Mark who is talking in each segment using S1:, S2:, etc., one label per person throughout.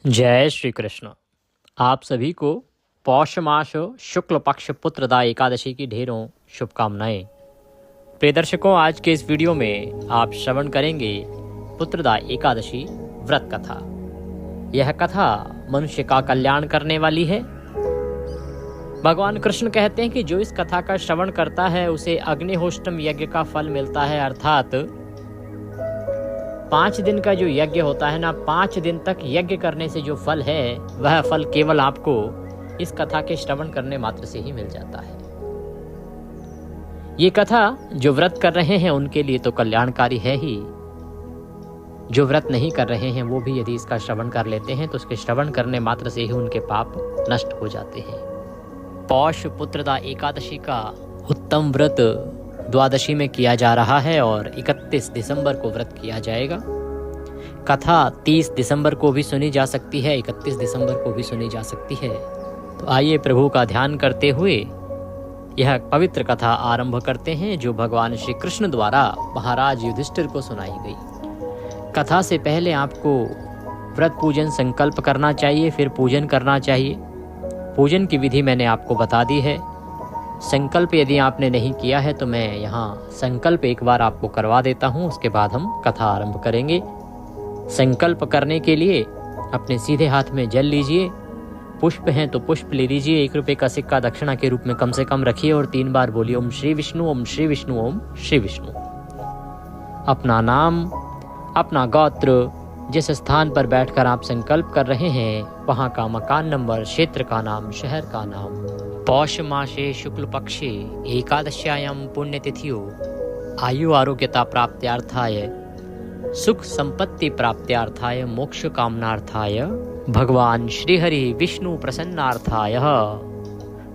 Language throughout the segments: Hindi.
S1: जय श्री कृष्ण। आप सभी को पौष मास शुक्ल पक्ष पुत्रदा एकादशी की ढेरों शुभकामनाएं। प्रिय दर्शकों, आज के इस वीडियो में आप श्रवण करेंगे पुत्रदा एकादशी व्रत कथा। यह कथा मनुष्य का कल्याण करने वाली है। भगवान कृष्ण कहते हैं कि जो इस कथा का श्रवण करता है उसे अग्निहोष्टम यज्ञ का फल मिलता है, अर्थात 5 दिन का जो यज्ञ होता है ना, 5 दिन तक यज्ञ करने से जो फल है वह फल केवल आपको इस कथा के श्रवण करने मात्र से ही मिल जाता है। ये कथा जो व्रत कर रहे हैं उनके लिए तो कल्याणकारी है ही, जो व्रत नहीं कर रहे हैं वो भी यदि इसका श्रवण कर लेते हैं तो उसके श्रवण करने मात्र से ही उनके पाप नष्ट हो जाते हैं। पौष पुत्रदा एकादशी का उत्तम व्रत द्वादशी में किया जा रहा है और 31 दिसंबर को व्रत किया जाएगा। कथा 30 दिसंबर को भी सुनी जा सकती है, 31 दिसंबर को भी सुनी जा सकती है। तो आइए प्रभु का ध्यान करते हुए यह पवित्र कथा आरंभ करते हैं, जो भगवान श्री कृष्ण द्वारा महाराज युधिष्ठिर को सुनाई गई। कथा से पहले आपको व्रत पूजन संकल्प करना चाहिए, फिर पूजन करना चाहिए। पूजन की विधि मैंने आपको बता दी है। संकल्प यदि आपने नहीं किया है तो मैं यहाँ संकल्प एक बार आपको करवा देता हूँ, उसके बाद हम कथा आरंभ करेंगे। संकल्प करने के लिए अपने सीधे हाथ में जल लीजिए, पुष्प हैं तो पुष्प ले लीजिए, 1 रुपये का सिक्का दक्षिणा के रूप में कम से कम रखिए और 3 बार बोलिए ओम श्री विष्णु, ओम श्री विष्णु, ओम श्री विष्णु। अपना नाम, अपना गोत्र, जिस स्थान पर बैठकर आप संकल्प कर रहे हैं वहाँ का मकान नंबर, क्षेत्र का नाम, शहर का नाम। पौष मासे शुक्ल पक्षे एकादश्यायां पुण्यतिथियो आयु आरोग्यता प्राप्त्यार्थाय सुख संपत्ति प्राप्त्यार्थाय मोक्ष कामनार्थाय भगवान श्रीहरि विष्णु प्रसन्नार्थाय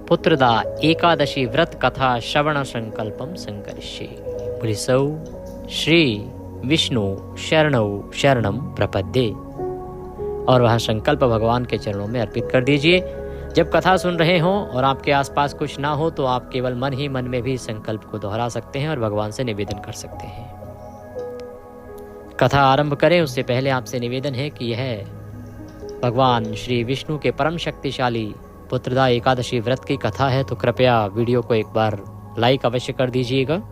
S1: पुत्रदा एकादशी व्रत कथा श्रवण संकल्पम संकरिष्ये। बोले सौ श्री विष्णु शरणौ शरणम प्रपद्ये। और वह संकल्प भगवान के चरणों में अर्पित कर दीजिए। जब कथा सुन रहे हों और आपके आसपास कुछ ना हो तो आप केवल मन ही मन में भी संकल्प को दोहरा सकते हैं और भगवान से निवेदन कर सकते हैं। कथा आरंभ करें उससे पहले आपसे निवेदन है कि यह भगवान श्री विष्णु के परम शक्तिशाली पुत्रदा एकादशी व्रत की कथा है, तो कृपया वीडियो को एक बार लाइक अवश्य कर दीजिएगा।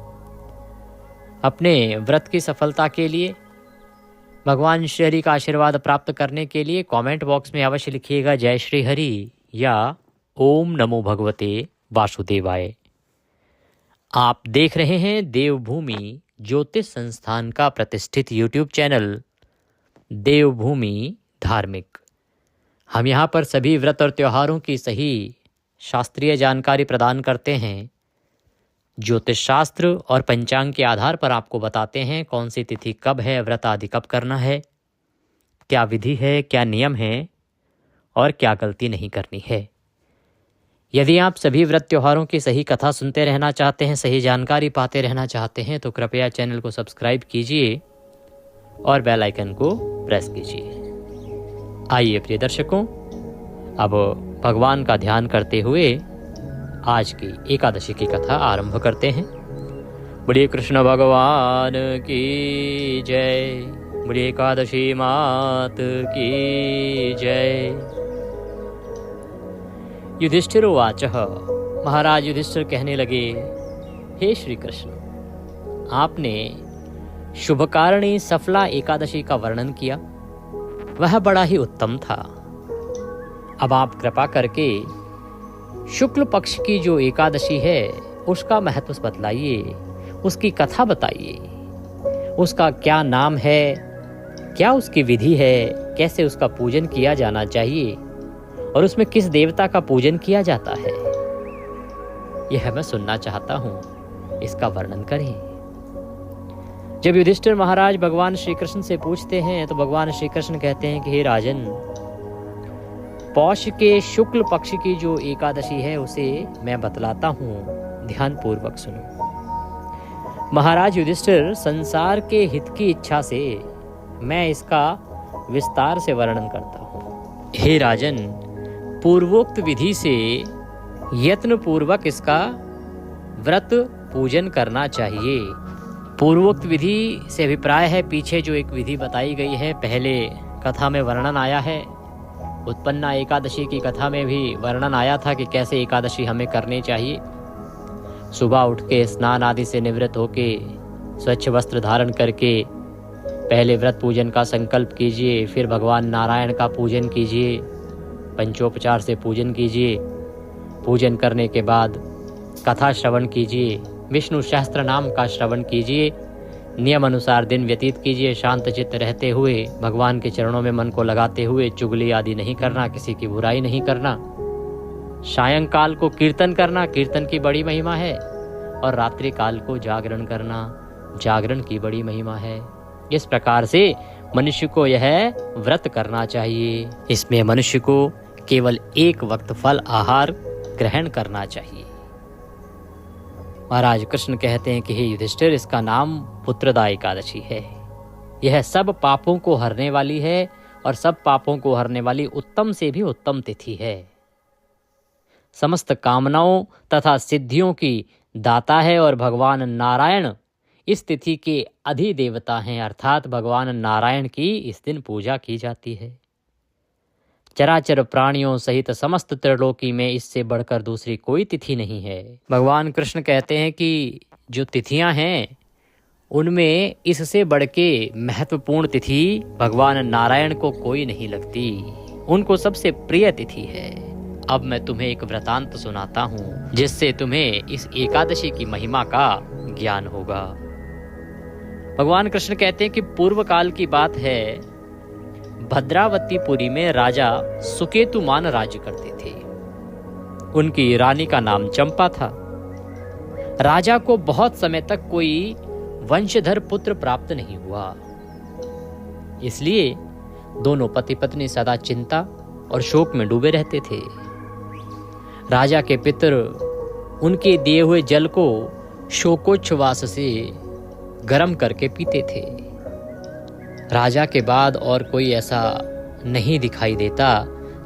S1: अपने व्रत की सफलता के लिए, भगवान श्री हरि का आशीर्वाद प्राप्त करने के लिए कमेंट बॉक्स में अवश्य लिखिएगा जय श्री हरि या ओम नमो भगवते वासुदेवाय। आप देख रहे हैं देवभूमि ज्योतिष संस्थान का प्रतिष्ठित यूट्यूब चैनल देवभूमि धार्मिक। हम यहाँ पर सभी व्रत और त्योहारों की सही शास्त्रीय जानकारी प्रदान करते हैं। ज्योतिष शास्त्र और पंचांग के आधार पर आपको बताते हैं कौन सी तिथि कब है, व्रत आदि कब करना है, क्या विधि है, क्या नियम है और क्या गलती नहीं करनी है। यदि आप सभी व्रत त्योहारों की सही कथा सुनते रहना चाहते हैं, सही जानकारी पाते रहना चाहते हैं तो कृपया चैनल को सब्सक्राइब कीजिए और बेल आइकन को प्रेस कीजिए। आइए प्रिय दर्शकों, अब भगवान का ध्यान करते हुए आज की एकादशी की कथा आरंभ करते हैं। बोलिए कृष्ण भगवान की जय, बोलिए एकादशी मात की जय। युधिष्ठिर उवाच, महाराज युधिष्ठिर कहने लगे, हे श्री कृष्ण, आपने शुभकारिणी सफला एकादशी का वर्णन किया, वह बड़ा ही उत्तम था। अब आप कृपा करके शुक्ल पक्ष की जो एकादशी है उसका महत्व बतलाइए, उसकी कथा बताइए, उसका क्या नाम है, क्या उसकी विधि है, कैसे उसका पूजन किया जाना चाहिए और उसमें किस देवता का पूजन किया जाता है, यह मैं सुनना चाहता हूँ, इसका वर्णन करें। जब युधिष्ठिर महाराज भगवान श्री कृष्ण से पूछते हैं तो भगवान श्री कृष्ण कहते हैं कि हे राजन, पौष के शुक्ल पक्ष की जो एकादशी है उसे मैं बतलाता हूँ, ध्यान पूर्वक सुनो। महाराज युधिष्ठिर, संसार के हित की इच्छा से मैं इसका विस्तार से वर्णन करता हूँ। हे राजन, पूर्वोक्त विधि से यत्न पूर्वक इसका व्रत पूजन करना चाहिए। पूर्वोक्त विधि से अभिप्राय है पीछे जो एक विधि बताई गई है, पहले कथा में वर्णन आया है उत्पन्ना एकादशी की कथा में भी वर्णन आया था कि कैसे एकादशी हमें करनी चाहिए। सुबह उठ के स्नान आदि से निवृत्त होके स्वच्छ वस्त्र धारण करके पहले व्रत पूजन का संकल्प कीजिए, फिर भगवान नारायण का पूजन कीजिए, पंचोपचार से पूजन कीजिए। पूजन करने के बाद कथा श्रवण कीजिए, विष्णु सहस्त्र नाम का श्रवण कीजिए, नियम अनुसार दिन व्यतीत कीजिए, शांत चित्त रहते हुए भगवान के चरणों में मन को लगाते हुए। चुगली आदि नहीं करना, किसी की बुराई नहीं करना। सायंकाल को कीर्तन करना, कीर्तन की बड़ी महिमा है। और रात्रि काल को जागरण करना, जागरण की बड़ी महिमा है। इस प्रकार से मनुष्य को यह व्रत करना चाहिए। इसमें मनुष्य को केवल एक वक्त फल आहार ग्रहण करना चाहिए। महाराज कृष्ण कहते हैं कि हे युधिष्ठिर, इसका नाम पुत्रदा एकादशी है। यह सब पापों को हरने वाली है और सब पापों को हरने वाली उत्तम से भी उत्तम तिथि है। समस्त कामनाओं तथा सिद्धियों की दाता है और भगवान नारायण इस तिथि के अधिदेवता हैं, अर्थात भगवान नारायण की इस दिन पूजा की जाती है। चराचर प्राणियों सहित समस्त त्रिलोकी में इससे बढ़कर दूसरी कोई तिथि नहीं है। भगवान कृष्ण कहते हैं कि जो तिथियां हैं उनमें इससे बढ़ के महत्वपूर्ण तिथि भगवान नारायण को कोई नहीं लगती, उनको सबसे प्रिय तिथि है। अब मैं तुम्हें एक वृतांत सुनाता हूँ जिससे तुम्हें इस एकादशी की महिमा का ज्ञान होगा। भगवान कृष्ण कहते हैं कि पूर्व काल की बात है, भद्रावतीपुरी में राजा सुकेतुमान राज्य करते थे। उनकी रानी का नाम चंपा था। राजा को बहुत समय तक कोई वंशधर पुत्र प्राप्त नहीं हुआ, इसलिए दोनों पति पत्नी सदा चिंता और शोक में डूबे रहते थे। राजा के पितर उनके दिए हुए जल को शोकोच्छ्वास से गर्म करके पीते थे। राजा के बाद और कोई ऐसा नहीं दिखाई देता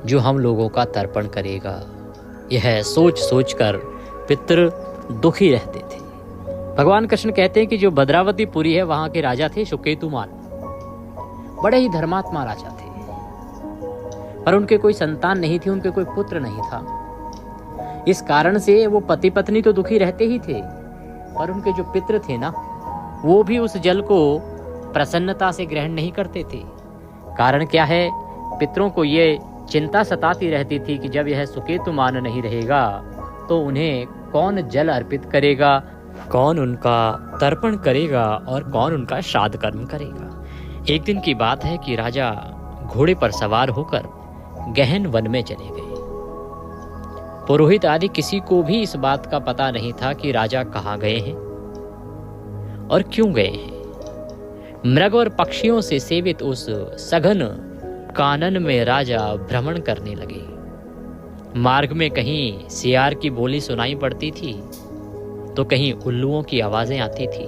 S1: जो हम लोगों का तर्पण करेगा। यह सोच सोच कर पितर दुखी रहते थे। भगवान कृष्ण कहते हैं कि जो भद्रावतीपुरी है वहां के राजा थे सुकेतुमान, बड़े ही धर्मात्मा राजा थे, पर उनके कोई संतान नहीं थी, उनके कोई पुत्र नहीं था। इस कारण से वो पति पत्नी तो दुखी रहते ही थे, पर उनके जो पितर थे ना, वो भी उस जल को प्रसन्नता से ग्रहण नहीं करते थे। कारण क्या है, पितरों को ये चिंता सताती रहती थी कि जब यह सुकेतुमान नहीं रहेगा तो उन्हें कौन जल अर्पित करेगा, कौन उनका तर्पण करेगा और कौन उनका श्राद्ध कर्म करेगा। एक दिन की बात है कि राजा घोड़े पर सवार होकर गहन वन में चले गए। पुरोहित आदि किसी को भी इस बात का पता नहीं था कि राजा कहाँ गए हैं और क्यों गए हैं। मृग और पक्षियों से सेवित उस सघन कानन में राजा भ्रमण करने लगे। मार्ग में कहीं सियार की बोली सुनाई पड़ती थी तो कहीं उल्लुओं की आवाजें आती थी।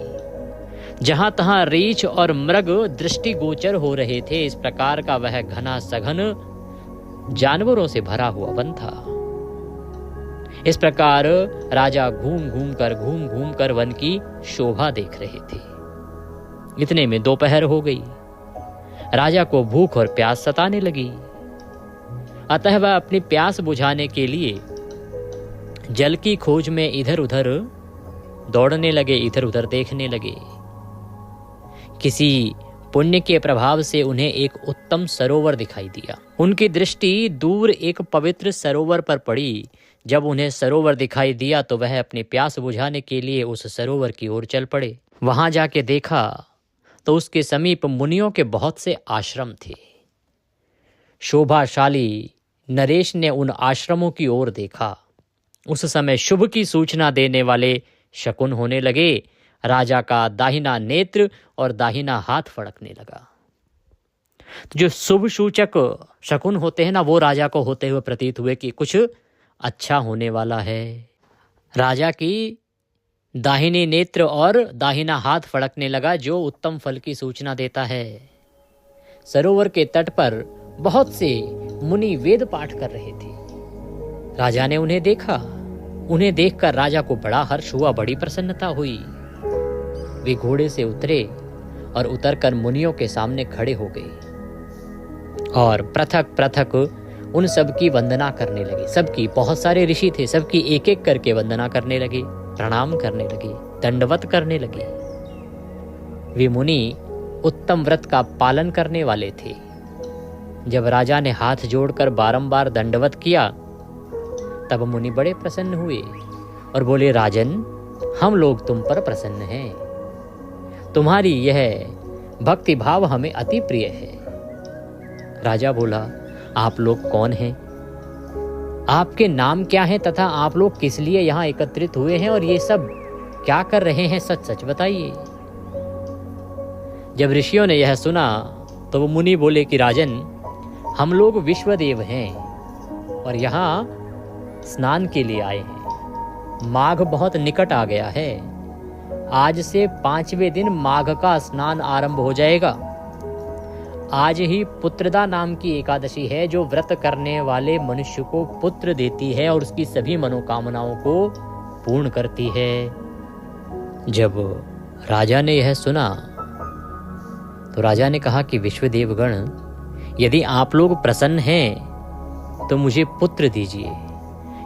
S1: जहां तहां रीछ और मृग दृष्टिगोचर हो रहे थे। इस प्रकार का वह घना सघन जानवरों से भरा हुआ वन था। इस प्रकार राजा घूम घूम कर वन की शोभा देख रहे थे। इतने में दोपहर हो गई। राजा को भूख और प्यास सताने लगी, अतः वह अपनी प्यास बुझाने के लिए जल की खोज में इधर उधर दौड़ने लगे, इधर उधर देखने लगे। किसी पुण्य के प्रभाव से उन्हें एक उत्तम सरोवर दिखाई दिया। उनकी दृष्टि दूर एक पवित्र सरोवर पर पड़ी। जब उन्हें सरोवर दिखाई दिया तो वह अपनी प्यास बुझाने के लिए उस सरोवर की ओर चल पड़े। वहां जाके देखा तो उसके समीप मुनियों के बहुत से आश्रम थे। शोभाशाली नरेश ने उन आश्रमों की ओर देखा। उस समय शुभ की सूचना देने वाले शकुन होने लगे। राजा का दाहिना नेत्र और दाहिना हाथ फड़कने लगा। तो जो शुभ सूचक शकुन होते हैं ना, वो राजा को होते हुए प्रतीत हुए कि कुछ अच्छा होने वाला है। राजा की दाहिने नेत्र और दाहिना हाथ फड़कने लगा, जो उत्तम फल की सूचना देता है। सरोवर के तट पर बहुत से मुनि वेद पाठ कर रहे थे। राजा ने उन्हें देखा। उन्हें देखकर राजा को बड़ा हर्ष हुआ, बड़ी प्रसन्नता हुई। वे घोड़े से उतरे और उतरकर मुनियों के सामने खड़े हो गए और पृथक पृथक उन सब की वंदना करने लगे। सबकी, बहुत सारे ऋषि थे, सबकी एक एक करके वंदना करने लगे, प्रणाम करने लगे, दंडवत करने लगे। वे मुनि उत्तम व्रत का पालन करने वाले थे। जब राजा ने हाथ जोड़कर बारंबार दंडवत किया तब मुनि बड़े प्रसन्न हुए और बोले, राजन, हम लोग तुम पर प्रसन्न हैं। तुम्हारी यह भक्ति भाव हमें अति प्रिय है। राजा बोला, आप लोग कौन हैं? आपके नाम क्या हैं तथा आप लोग किस लिए यहाँ एकत्रित हुए हैं और ये सब क्या कर रहे हैं? सच सच बताइए। जब ऋषियों ने यह सुना तो वो मुनि बोले कि राजन, हम लोग विश्वदेव हैं और यहाँ स्नान के लिए आए हैं। माघ बहुत निकट आ गया है। आज से 5वें दिन माघ का स्नान आरंभ हो जाएगा। आज ही पुत्रदा नाम की एकादशी है जो व्रत करने वाले मनुष्य को पुत्र देती है और उसकी सभी मनोकामनाओं को पूर्ण करती है। जब राजा ने यह सुना तो राजा ने कहा कि विश्वदेवगण, यदि आप लोग प्रसन्न हैं तो मुझे पुत्र दीजिए,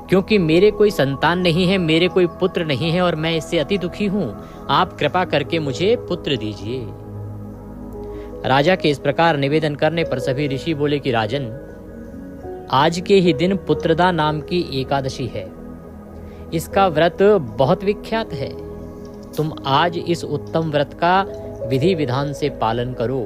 S1: क्योंकि मेरे कोई संतान नहीं है, मेरे कोई पुत्र नहीं है और मैं इससे अति दुखी हूं। आप कृपा करके मुझे पुत्र दीजिए। राजा के इस प्रकार निवेदन करने पर सभी ऋषि बोले कि राजन, आज के ही दिन पुत्रदा नाम की एकादशी है। इसका व्रत बहुत विख्यात है। तुम आज इस उत्तम व्रत का विधि विधान से पालन करो।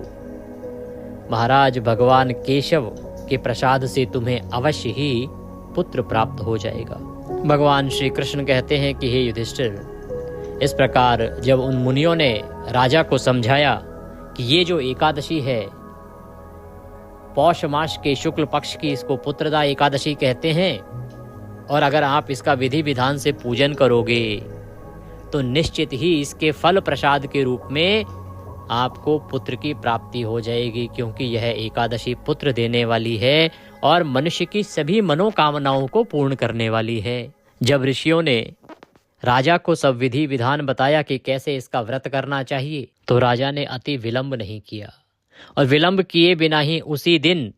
S1: महाराज भगवान केशव के प्रसाद से तुम्हें अवश्य ही पुत्र प्राप्त हो जाएगा। भगवान श्री कृष्ण कहते हैं कि हे युधिष्ठिर, इस प्रकार जब उन मुनियों ने राजा को समझाया कि ये जो एकादशी है पौष मास के शुक्ल पक्ष की, इसको पुत्रदा एकादशी कहते हैं, और अगर आप इसका विधि विधान से पूजन करोगे तो निश्चित ही इसके फल प्रसाद के रूप में आपको पुत्र की प्राप्ति हो जाएगी, क्योंकि यह एकादशी पुत्र देने वाली है और मनुष्य की सभी मनोकामनाओं को पूर्ण करने वाली है। जब ऋषियों ने राजा को सब विधि विधान बताया कि कैसे इसका व्रत करना चाहिए, तो राजा ने अति विलंब नहीं किया और विलंब किए बिना ही उसी दिन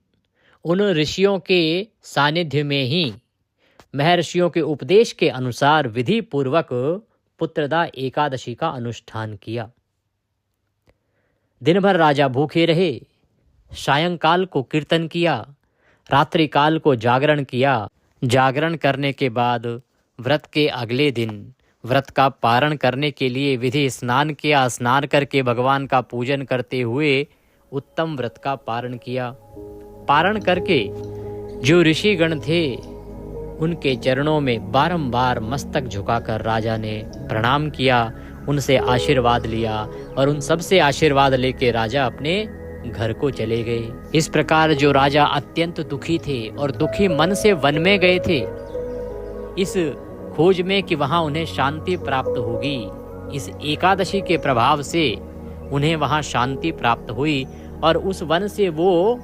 S1: उन ऋषियों के सानिध्य में ही महर्षियों के उपदेश के अनुसार विधि पूर्वक पुत्रदा एकादशी का अनुष्ठान किया। दिन भर राजा भूखे रहे, सायंकाल को कीर्तन किया, रात्रि काल को जागरण किया। जागरण करने के बाद व्रत के अगले दिन व्रत का पारण करने के लिए विधि स्नान किया। स्नान करके भगवान का पूजन करते हुए उत्तम व्रत का पारण किया। पारण करके जो ऋषिगण थे उनके चरणों में बारंबार मस्तक झुकाकर राजा ने प्रणाम किया, उनसे आशीर्वाद लिया और उन सब से आशीर्वाद लेके राजा अपने घर को चले गए। इस प्रकार जो राजा अत्यंत दुखी थे और दुखी मन से वन में गए थे, इस खोज में कि वहां उन्हें शांति प्राप्त होगी, इस एकादशी के प्रभाव से उन्हें वहां शांति प्राप्त हुई और उस वन से वो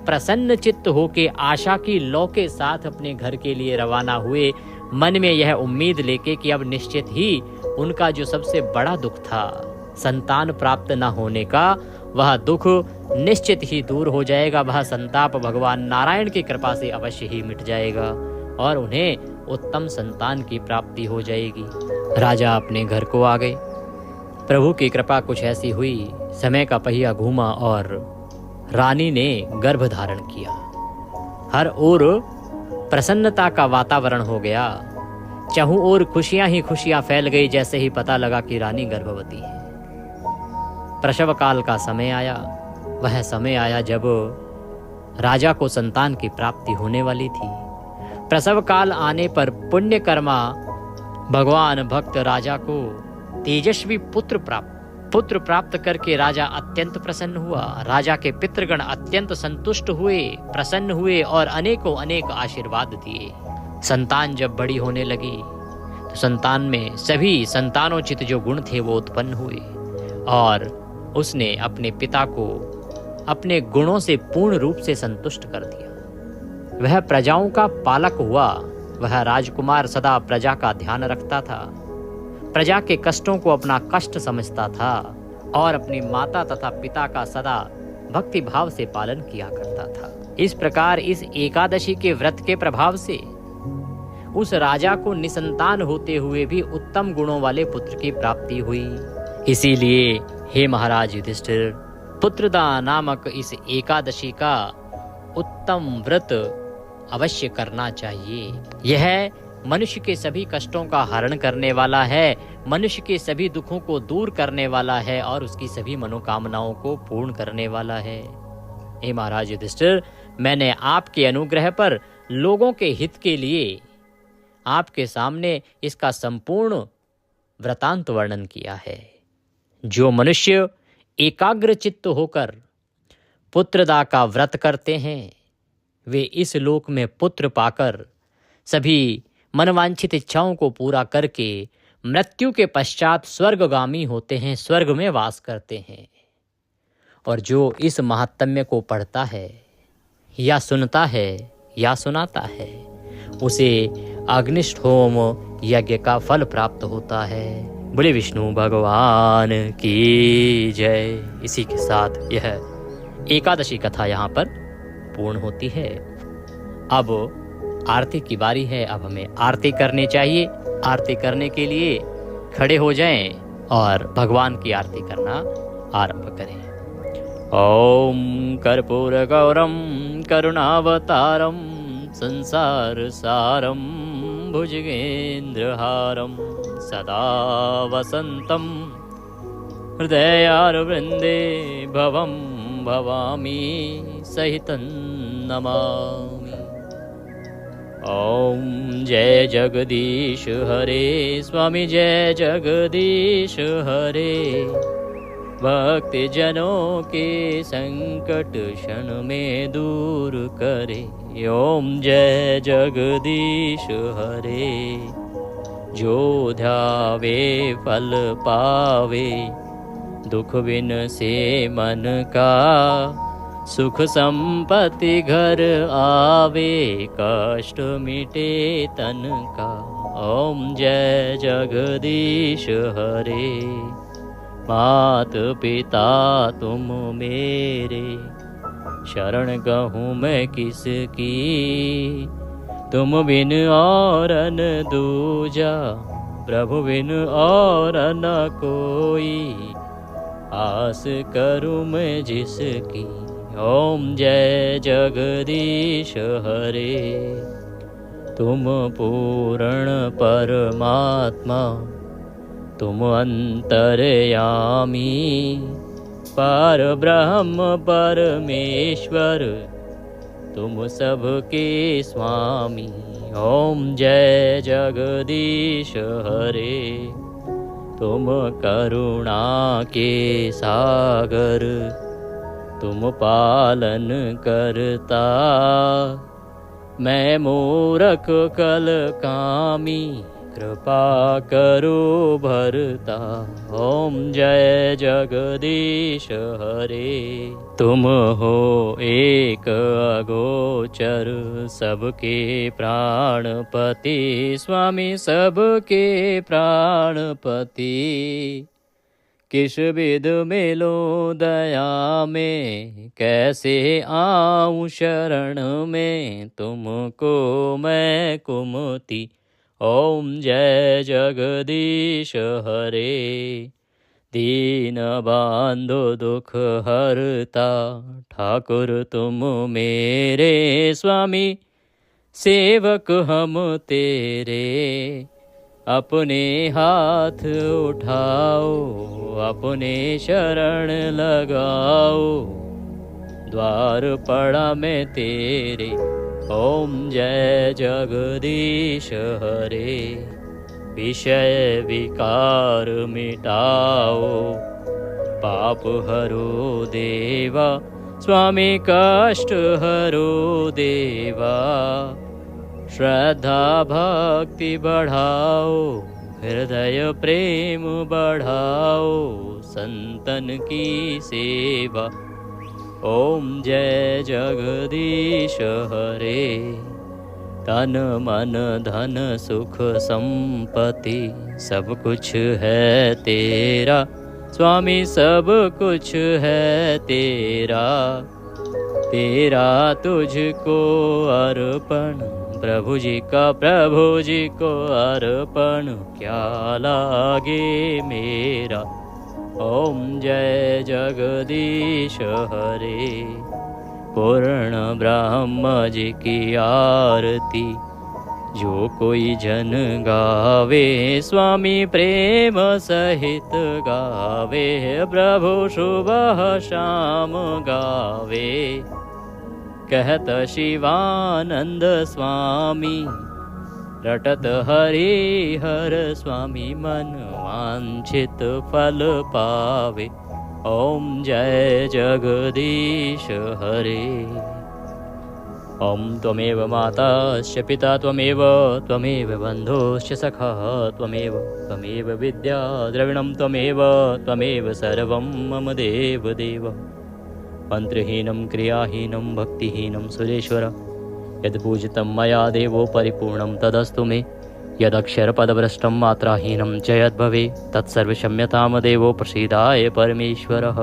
S1: प्रसन्न चित्त होके आशा की लौ के साथ अपने घर के लिए रवाना हुए, मन में यह उम्मीद लेके कि अब निश्चित ही उनका जो सबसे बड़ा दुख था संतान प्राप्त न होने का, वह दुख निश्चित ही दूर हो जाएगा। वह संताप भगवान नारायण की कृपा से अवश्य ही मिट जाएगा और उन्हें उत्तम संतान की प्राप्ति हो जाएगी। राजा अपने घर को आ गए। प्रभु की कृपा कुछ ऐसी हुई, समय का पहिया घूमा और रानी ने गर्भ धारण किया। हर ओर प्रसन्नता का वातावरण हो गया, चारों ओर खुशियां ही खुशियां फैल गई जैसे ही पता लगा कि रानी गर्भवती है। प्रसव काल का समय आया। वह समय आया जब राजा को संतान की प्राप्ति होने वाली थी। प्रसव काल आने पर पुण्य कर्मा भगवान भक्त राजा को तेजस्वी पुत्र प्राप्त करके राजा अत्यंत प्रसन्न हुआ। राजा के पितृगण अत्यंत संतुष्ट हुए, प्रसन्न हुए और अनेकों अनेक आशीर्वाद दिए। संतान जब बड़ी होने लगी तो संतान में सभी संतानोचित जो गुण थे वो उत्पन्न हुए और उसने अपने पिता को अपने गुणों से पूर्ण रूप से संतुष्ट कर दिया। वह प्रजाओं का पालक हुआ। वह राजकुमार सदा प्रजा का ध्यान रखता था, प्रजा के कष्टों को अपना कष्ट समझता था और अपनी माता तथा पिता का सदा भक्ति भाव से पालन किया करता था। इस प्रकार इस एकादशी के व्रत के प्रभाव से उस राजा को निसंतान होते हुए भी उत्तम गुणों वाले पुत्र की प्राप्ति हुई। इसीलिए हे महाराज युधिष्ठिर, पुत्रदा नामक इस एकादशी का उत्तम व्रत अवश्य करना चाहिए। यह मनुष्य के सभी कष्टों का हरण करने वाला है, मनुष्य के सभी दुखों को दूर करने वाला है और उसकी सभी मनोकामनाओं को पूर्ण करने वाला है। हे महाराज युधिष्ठिर, मैंने आपके अनुग्रह पर लोगों के हित के लिए आपके सामने इसका संपूर्ण वृतांत वर्णन किया है। जो मनुष्य एकाग्र चित्त होकर पुत्रदा का व्रत करते हैं, वे इस लोक में पुत्र पाकर सभी मनवांछित इच्छाओं को पूरा करके मृत्यु के पश्चात स्वर्गगामी होते हैं, स्वर्ग में वास करते हैं। और जो इस महात्म्य को पढ़ता है या सुनता है या सुनाता है, उसे अग्निष्ठ होम यज्ञ का फल प्राप्त होता है। बोले विष्णु भगवान की जय। इसी के साथ यह एकादशी कथा यहाँ पर पूर्ण होती है। अब आरती की बारी है। अब हमें आरती करनी चाहिए। आरती करने के लिए खड़े हो जाएं और भगवान की आरती करना आरंभ करें। ओम कर्पूर गौरम करुणावतारम संसार सारम भुजगेन्द्रहारम सदा वसंतम हृदयारविंदे भवम भवामी सहितं नमामि। ओम जय जगदीश हरे स्वामी, जय जगदीश हरे। भक्ति जनों के संकट क्षण में दूर करे। ओम जय जगदीश हरे। जो ध्यावे फल पावे, दुख बिन से मन का सुख संपत्ति घर आवे, कष्ट मिटे तन का। ओम जय जगदीश हरे। मात पिता तुम मेरे, शरण कहूँ मैं किसकी। तुम बिन और न दूजा, प्रभु बिन और न कोई। आस करूँ मैं जिसकी। ओम जय जगदीश हरे। तुम पूर्ण परमात्मा, तुम अंतर्यामी, पार ब्रह्म परमेश्वर, तुम सबके स्वामी। ओम जय जगदीश हरे। तुम करुणा के सागर, तुम पालन करता, मैं मूरख कल कामी, कृपा करो भरता। ओम जय जगदीश हरे। तुम हो एक अगोचर, सबके प्राणपति, स्वामी सबके प्राणपति। किस विध मिलो दया में, कैसे आऊं शरण में, तुमको मैं कुमति। ओम जय जगदीश हरे। दीन बांधो दुख हरता, ठाकुर तुम मेरे, स्वामी सेवक हम तेरे। अपने हाथ उठाओ, अपने शरण लगाओ, द्वार पड़ा मैं तेरे। ओम जय जगदीश हरे। विषय विकार मिटाओ, पाप हरो देवा, स्वामी कष्ट हरो देवा। श्रद्धा भक्ति बढ़ाओ, हृदय प्रेम बढ़ाओ, संतन की सेवा। ओम जय जगदीश हरे। तन मन धन सुख संपत्ति, सब कुछ है तेरा, स्वामी सब कुछ है तेरा। तेरा तुझको अर्पण, प्रभु जी को अर्पण, क्या लागे मेरा। ओम जय जगदीश हरे। पूर्ण ब्रह्म जी की आरती जो कोई जन गावे, स्वामी प्रेम सहित गावे, प्रभु शुभ शाम गावे। कहत शिवानंद स्वामी, रटत हरिहर स्वामी, मन वांछित फल पावे। ओम जय जगदीश हरे। ओम त्वमेव माताश्च पिता त्वमेव, त्वमेव बन्धुश्च सखा त्वमेव विद्या द्रविणं त्वमेव सर्वं मम देव देव। मंत्रहीनं क्रियाहीनं भक्तिहीनं सुरेश्वर, यद्पूजितं मया देवो परिपूर्णं तदस्तु मे। यदक्षरपदभ्रष्टं मात्राहीनं च यद्भवे तत्सर्वक्षम्यतां देवो प्रसीदाय परमेश्वरः।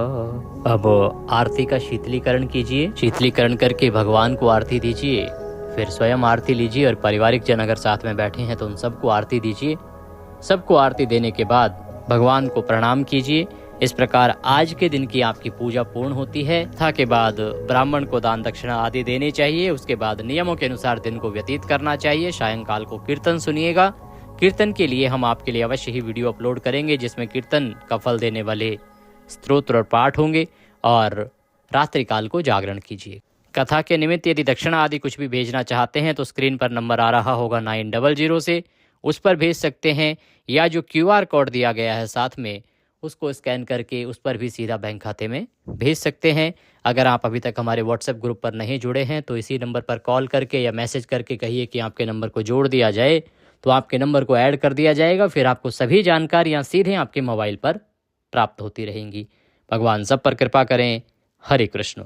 S1: अब आरती का शीतलीकरण कीजिए। शीतलीकरण करके भगवान को आरती दीजिए, फिर स्वयं आरती लीजिए और पारिवारिक जन अगर साथ में बैठे हैं तो उन सबको आरती दीजिए। सबको आरती देने के बाद भगवान को प्रणाम कीजिए। इस प्रकार आज के दिन की आपकी पूजा पूर्ण होती है। था के बाद ब्राह्मण को दान दक्षिणा आदि देने चाहिए। उसके बाद नियमों के अनुसार दिन को व्यतीत करना चाहिए। सायंकाल को कीर्तन सुनिएगा। कीर्तन के लिए हम आपके लिए अवश्य ही वीडियो अपलोड करेंगे जिसमें कीर्तन का फल देने वाले स्तोत्र और पाठ होंगे। और रात्रि काल को जागरण कीजिए। कथा के निमित्त यदि दक्षिणा आदि कुछ भी भेजना चाहते हैं तो स्क्रीन पर नंबर आ रहा होगा 900 से, उस पर भेज सकते हैं, या जो QR कोड दिया गया है साथ में उसको स्कैन करके उस पर भी सीधा बैंक खाते में भेज सकते हैं। अगर आप अभी तक हमारे WhatsApp ग्रुप पर नहीं जुड़े हैं तो इसी नंबर पर कॉल करके या मैसेज करके कहिए कि आपके नंबर को जोड़ दिया जाए, तो आपके नंबर को ऐड कर दिया जाएगा। फिर आपको सभी जानकारियाँ सीधे आपके मोबाइल पर प्राप्त होती रहेंगी। भगवान सब पर कृपा करें। हरे कृष्ण।